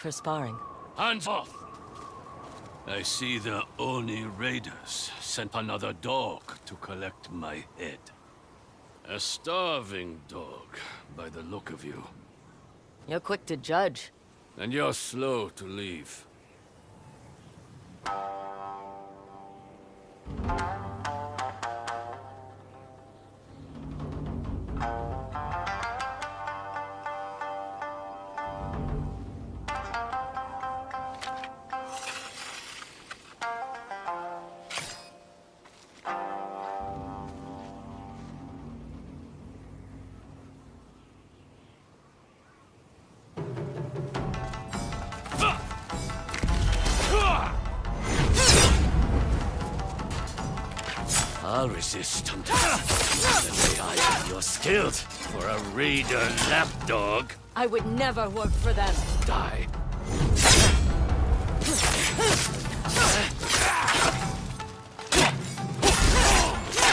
for sparring. Hands off! I see the Oni raiders sent another dog to collect my head. A starving dog, by the look of you. You're quick to judge. And you're slow to leave. I'll resist until you're skilled for a raider lapdog. I would never work for them. Die.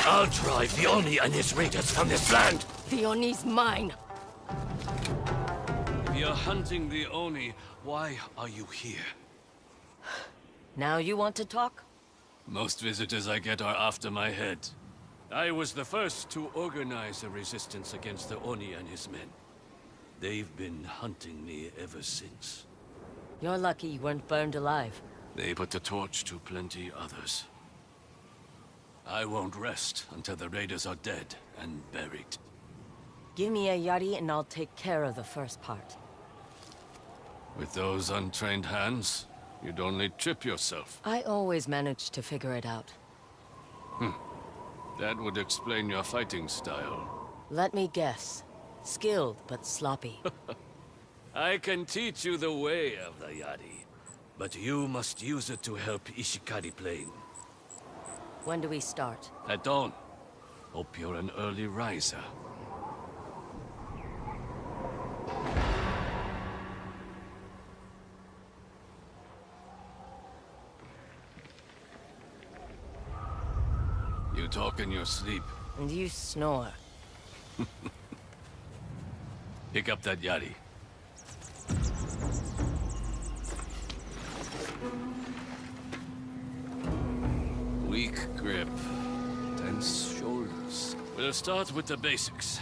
I'll drive the Oni and his raiders from this land. The Oni's mine. If you're hunting the Oni, why are you here? Now you want to talk? Most visitors I get are after my head. I was the first to organize a resistance against the Oni and his men. They've been hunting me ever since. You're lucky you weren't burned alive. They put the torch to plenty others. I won't rest until the raiders are dead and buried. Give me a yari and I'll take care of the first part. With those untrained hands, you'd only trip yourself. I always manage to figure it out. That would explain your fighting style. Let me guess. Skilled, but sloppy. I can teach you the way of the yari, but you must use it to help Ishikari Plain. When do we start? At dawn. Hope you're an early riser. You talk in your sleep. And you snore. Pick up that yari. Weak grip. Tense shoulders. We'll start with the basics.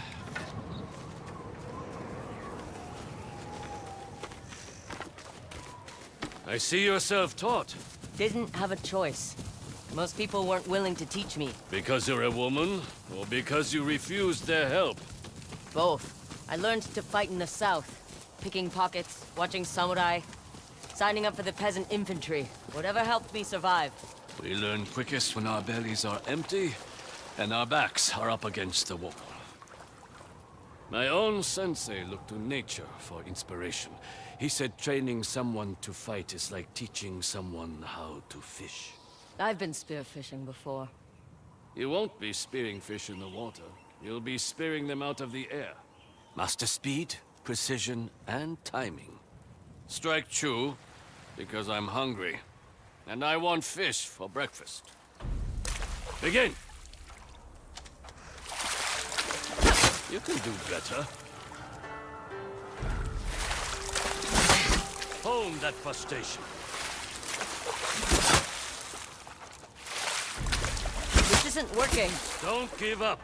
I see you're self-taught. Didn't have a choice. Most people weren't willing to teach me. Because you're a woman, or because you refused their help? Both. I learned to fight in the south. Picking pockets, watching samurai, signing up for the peasant infantry. Whatever helped me survive. We learn quickest when our bellies are empty, and our backs are up against the wall. My own sensei looked to nature for inspiration. He said training someone to fight is like teaching someone how to fish. I've been spearfishing before. You won't be spearing fish in the water. You'll be spearing them out of the air. Master speed, precision, and timing. Strike true, because I'm hungry. And I want fish for breakfast. Begin! You can do better. Hone that frustration. This isn't working. Don't give up.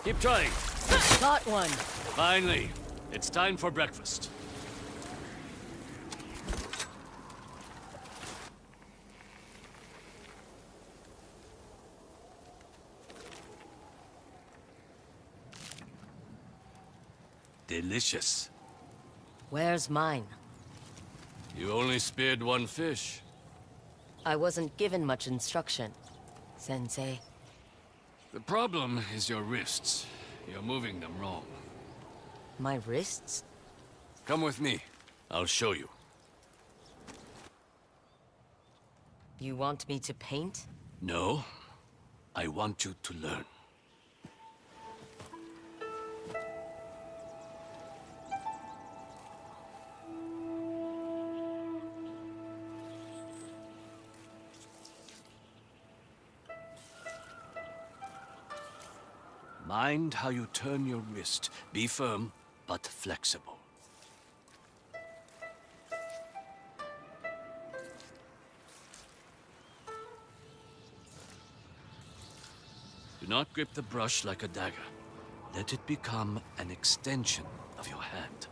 Keep trying. Got one. Finally, it's time for breakfast. Delicious. Where's mine? You only speared one fish. I wasn't given much instruction, Sensei. The problem is your wrists. You're moving them wrong. My wrists? Come with me. I'll show you. You want me to paint? No. I want you to learn. Mind how you turn your wrist. Be firm, but flexible. Do not grip the brush like a dagger. Let it become an extension of your hand.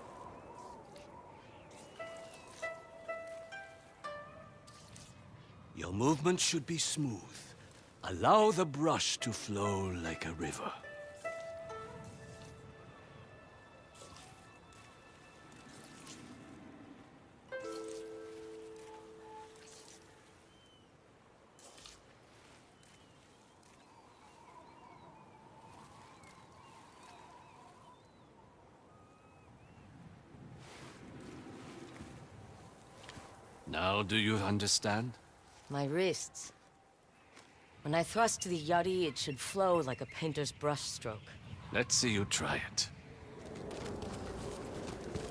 Your movement should be smooth. Allow the brush to flow like a river. Now, do you understand? My wrists. When I thrust the yari, it should flow like a painter's brushstroke. Let's see you try it.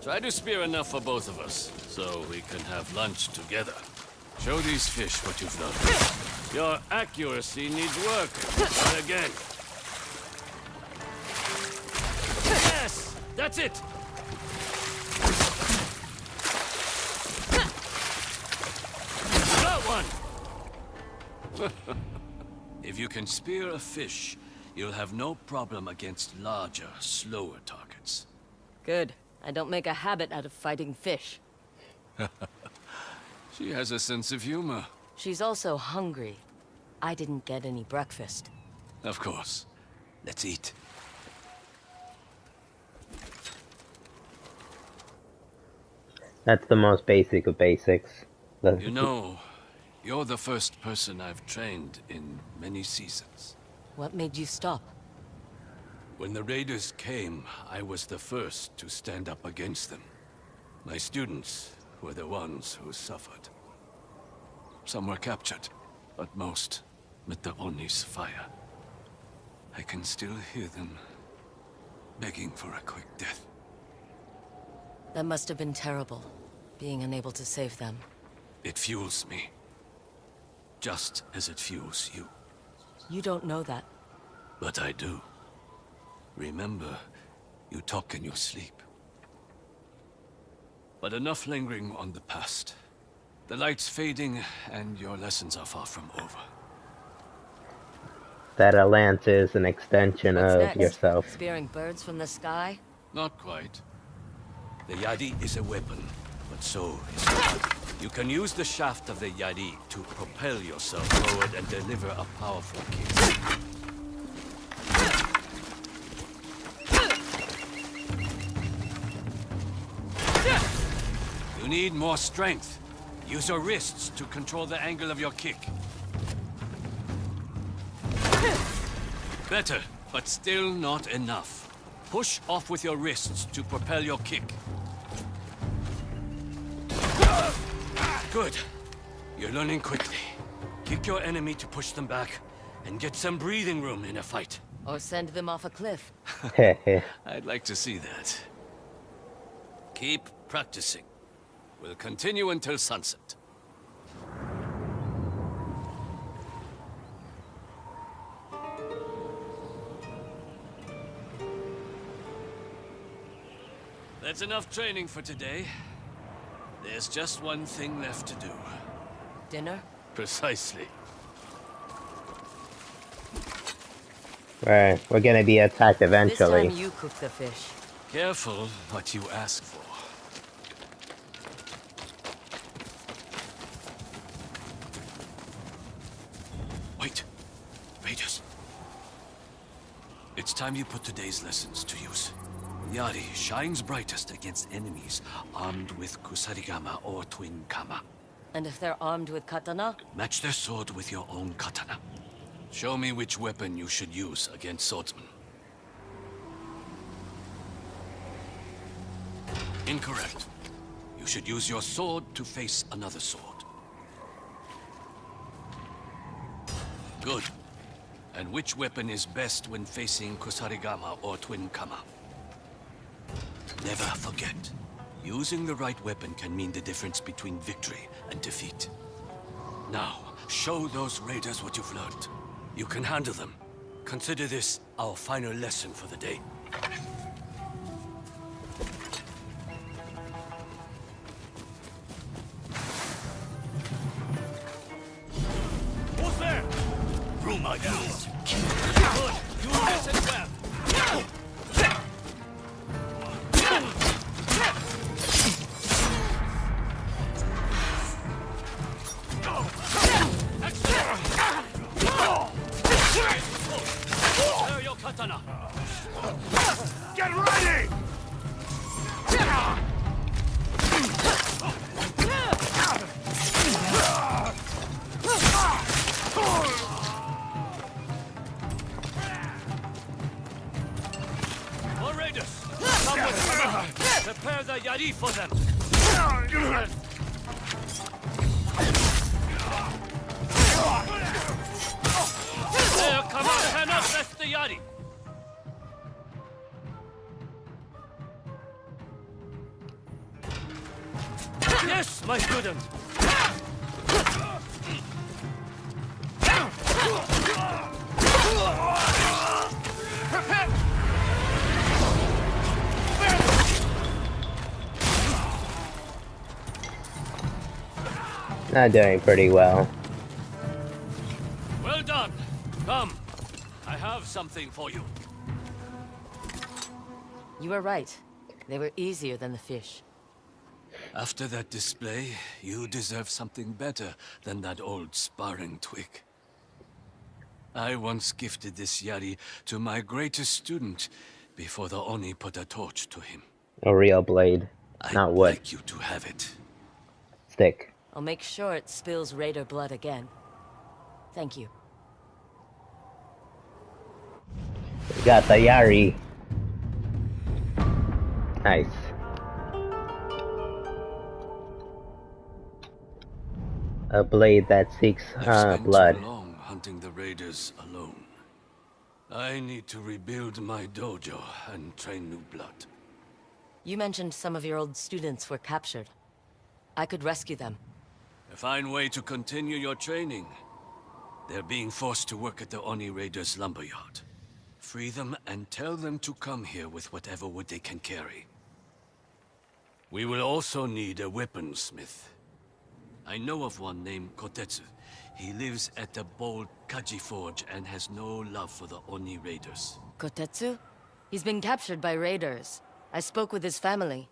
Try to spear enough for both of us, so we can have lunch together. Show these fish what you've done. Your accuracy needs work. Try again. Yes! That's it! Got one! If you can spear a fish, you'll have no problem against larger, slower targets. Good. I don't make a habit out of fighting fish. She has a sense of humor. She's also hungry. I didn't get any breakfast. Of course. Let's eat. That's the most basic of basics. You know, you're the first person I've trained in many seasons. What made you stop? When the raiders came, I was the first to stand up against them. My students were the ones who suffered. Some were captured, but most met the Oni's fire. I can still hear them begging for a quick death. That must have been terrible, being unable to save them. It fuels me, just as it fuels you. You don't know that. But I do. Remember, you talk in your sleep. But enough lingering on the past. The light's fading, and your lessons are far from over. That a lance is an extension What's of next? yourself. Spearing birds from the sky? Not quite. The yari is a weapon, but so is it. You can use the shaft of the yari to propel yourself forward and deliver a powerful kick. You need more strength. Use your wrists to control the angle of your kick. Better, but still not enough. Push off with your wrists to propel your kick. Good. You're learning quickly. Kick your enemy to push them back, and get some breathing room in a fight. Or send them off a cliff? I'd like to see that. Keep practicing. We'll continue until sunset. That's enough training for today. There's just one thing left to do. Dinner? Precisely. Right, we're gonna be attacked eventually. This time you cook the fish. Careful what you ask for. Wait. Raiders. It's time you put today's lessons to use. Yari shines brightest against enemies armed with kusarigama or twin kama. And if they're armed with katana? Match their sword with your own katana. Show me which weapon you should use against swordsmen. Incorrect. You should use your sword to face another sword. Good. And which weapon is best when facing kusarigama or twin kama? Never forget. Using the right weapon can mean the difference between victory and defeat. Now, show those raiders what you've learned. You can handle them. Consider this our final lesson for the day. my tools. Good. You listen well. There your katana. Get ready! More raiders! Come with me! Prepare the yari for them! Their command cannot rest the yari! Yes, my student! Not doing pretty well. Well done! Come, I have something for you. You were right. They were easier than the fish. After that display, you deserve something better than that old sparring twig. I once gifted this yari to my greatest student before the Oni put a torch to him. A real blade, not I'd wood. like you to have it. Stick. I'll make sure it spills raider blood again. Thank you. We got the Yari. Nice. A blade that seeks I've spent blood. too long hunting the raiders alone. I need to rebuild my dojo and train new blood. You mentioned some of your old students were captured. I could rescue them. A fine way to continue your training. They're being forced to work at the Oni Raiders' lumberyard. Free them and tell them to come here with whatever wood they can carry. We will also need a weaponsmith. I know of one named Kotetsu. He lives at the bold Kaji Forge and has no love for the Oni Raiders. Kotetsu? He's been captured by raiders. I spoke with his family.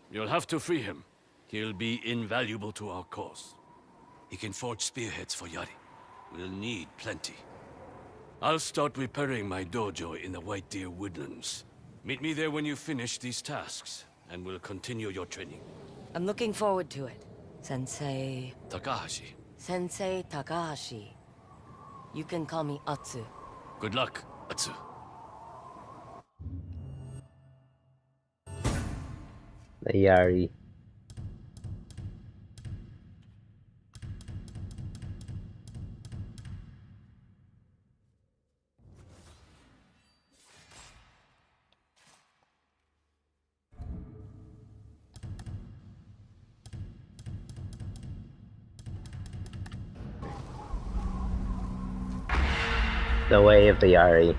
You'll have to free him. He'll be invaluable to our cause. He can forge spearheads for Yari. We'll need plenty. I'll start repairing my dojo in the White Deer Woodlands. Meet me there when you finish these tasks, and we'll continue your training. I'm looking forward to it. Sensei... Takahashi, Sensei Takahashi. You can call me Atsu. good luck, Atsu. The Yari. The way of the Yari.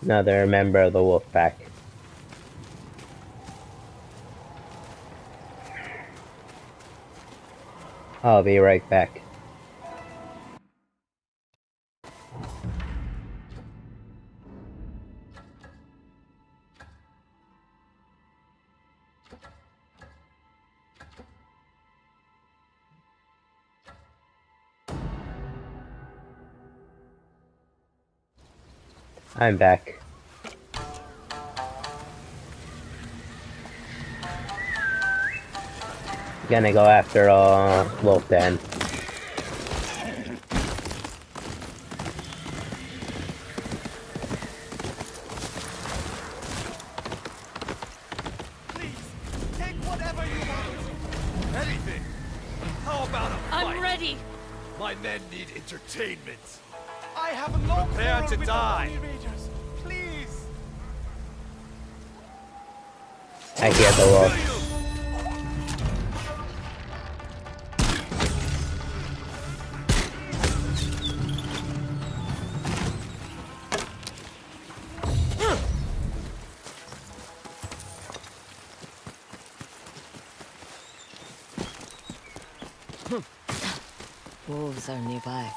Another member of the wolf pack. I'll be right back. I'm back. Gonna go after Wolf Den. Please, take whatever you want. Anything. How about a fight? I'm ready! My men need entertainment. I have a long prepare to die. Please. I hear the wolf. Wolves are nearby.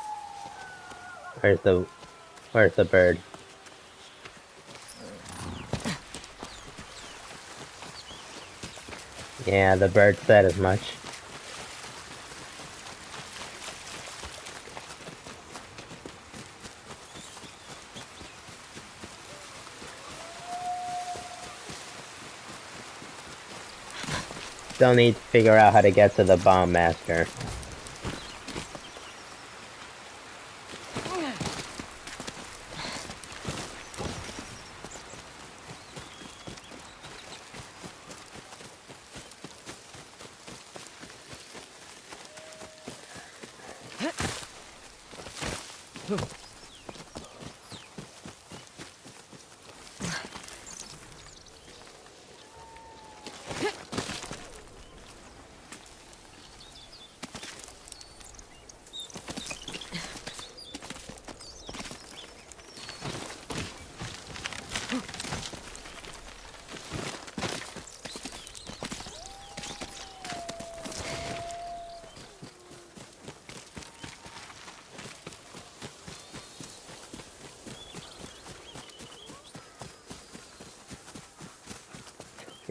Where's the bird? Yeah, the bird said as much. Still need to figure out how to get to the bomb master.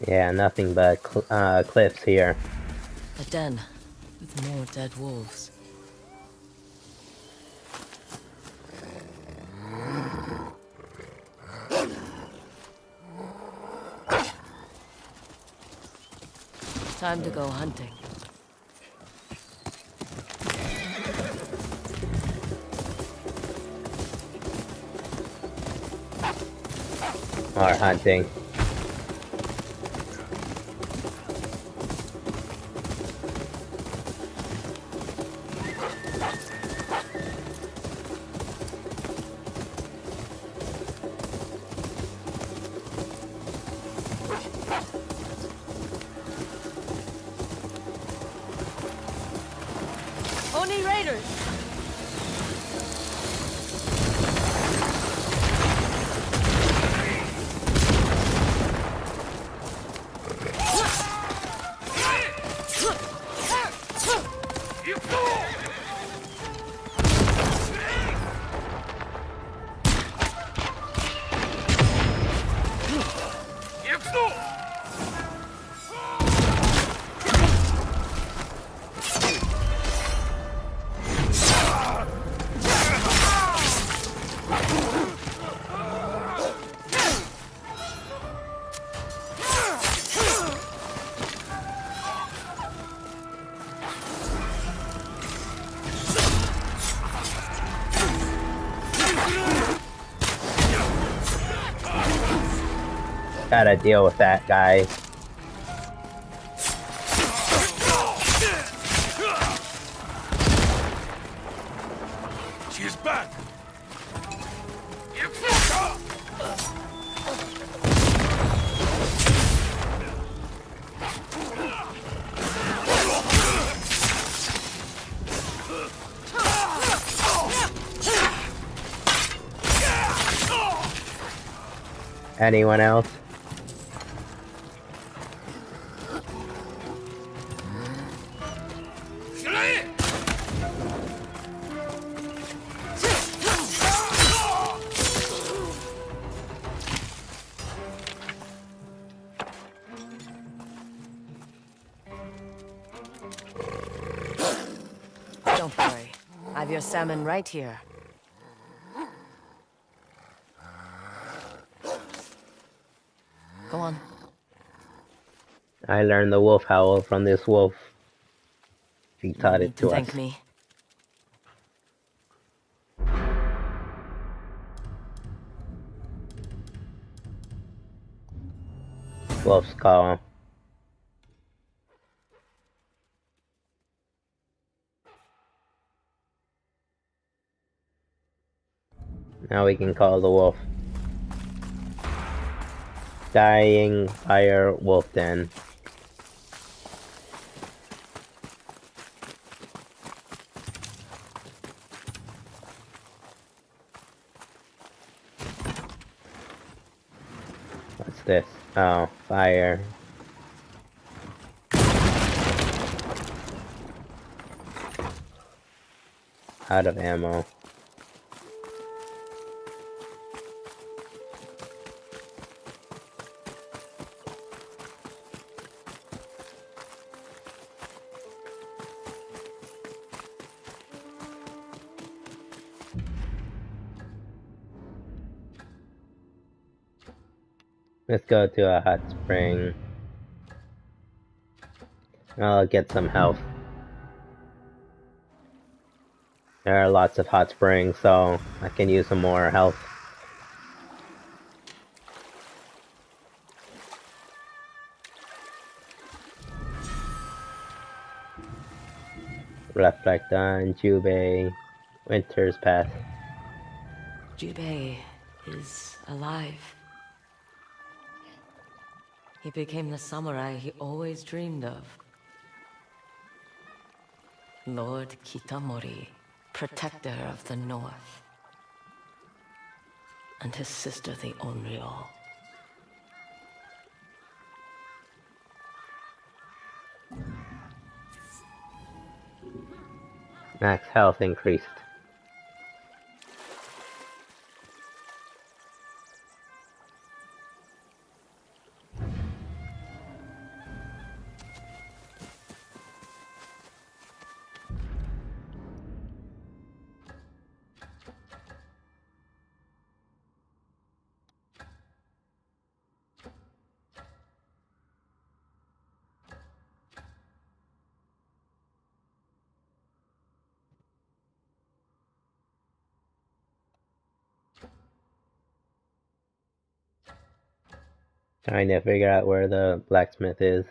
Yeah, nothing but cliffs here. A den with more dead wolves. Time to go hunting. Or hunting. Oni Raiders! Gotta deal with that guy. She is back! Anyone else? Don't worry. I've your salmon right here. Go on. I learned the wolf howl from this wolf. He taught No it need to us. thank me. Wolf's call. Now we can call the wolf. Dying fire wolf den. What's this? Oh, fire. Out of ammo. Let's go to a hot spring. I'll get some health. There are lots of hot springs, so I can use some more health. Reflect on Yōtei. Winter's Path. Yōtei is alive. He became the samurai he always dreamed of. Lord Kitamori, protector of the North. And his sister, the Onryo. Max health increased. Trying to figure out where the blacksmith is.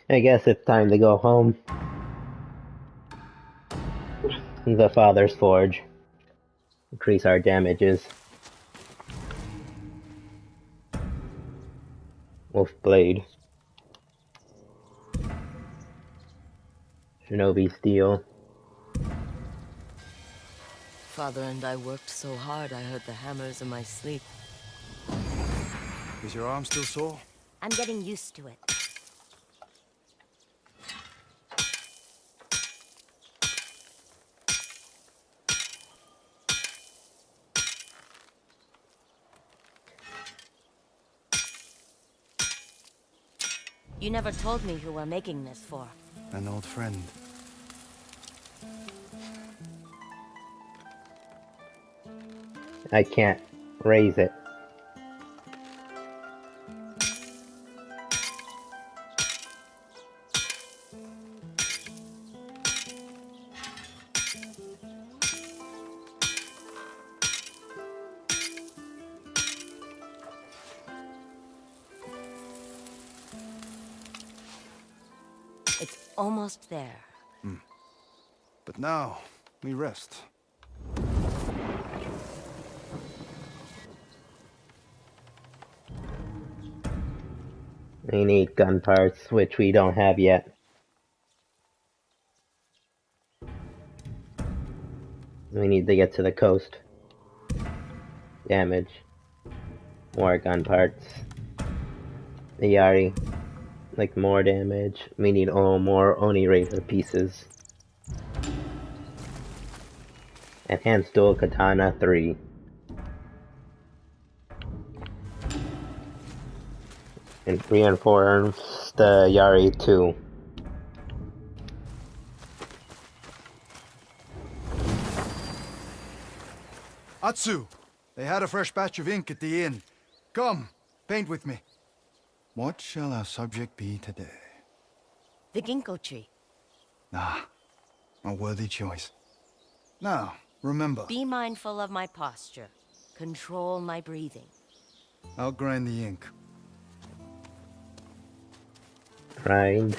I guess it's time to go home. The Father's Forge. Increase our damages. Wolf Blade. Shinobi Steel. Father and I worked so hard I heard the hammers in my sleep. Is your arm still sore? I'm getting used to it. You never told me who we're making this for. An old friend. I can't raise it. It's almost there. But now, we rest. We need gun parts, which we don't have yet. We need to get to the coast. Damage. More gun parts. The Yari. Like more damage. We need more Oni Razor pieces. Enhanced Dual Katana 3. And reinforce the Yari 2. Atsu! They had a fresh batch of ink at the inn. Come, paint with me. What shall our subject be today? The ginkgo tree. Ah, a worthy choice. Now, remember, Be mindful of my posture. Control my breathing. I'll grind the ink. Grind.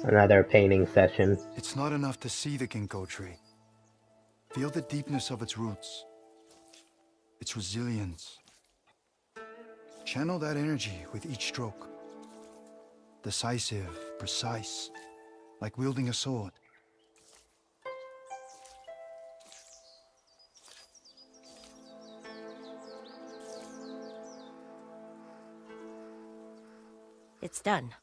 Another painting session. It's not enough to see the ginkgo tree. Feel the deepness of its roots. Its resilience. Channel that energy with each stroke. decisive, precise, like wielding a sword. It's done.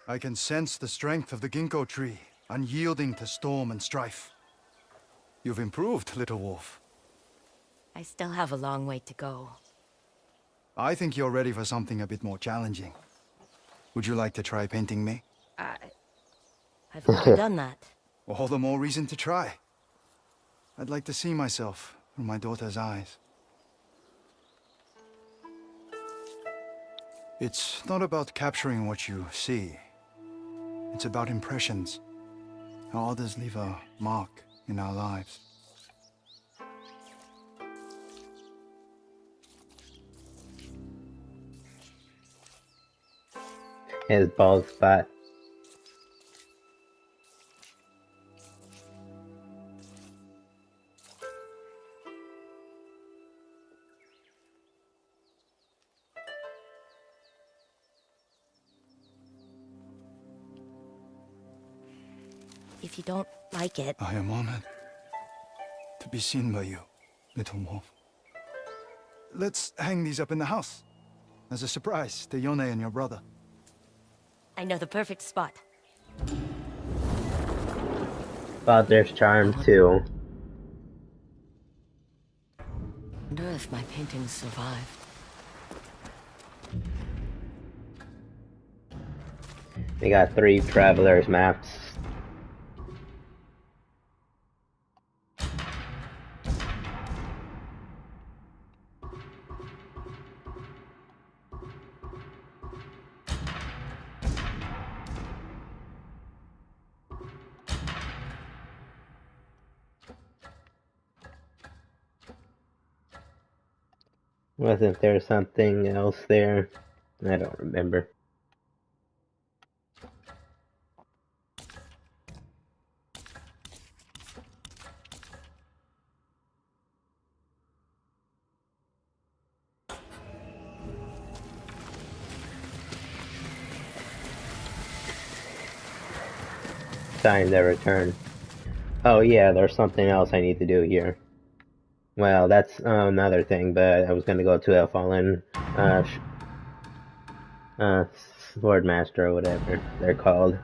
I can sense the strength of the ginkgo tree, unyielding to storm and strife. You've improved, little wolf. I still have a long way to go. I think you're ready for something a bit more challenging. Would you like to try painting me? I've never done that. All the more reason to try. I'd like to see myself through my daughter's eyes. It's not about capturing what you see. It's about impressions. How others leave a mark in our lives. His bald spot. If you don't like it, I am honored to be seen by you, little wolf. Let's hang these up in the house as a surprise to Yōtei and your brother. I know the perfect spot. Father's charm too. Wonder if my paintings survived. We got 3 travelers maps. Wasn't there something else there? I don't remember. Time to return. Oh yeah, there's something else I need to do here. Well, that's another thing, but I was gonna go to a fallen sword master or whatever they're called.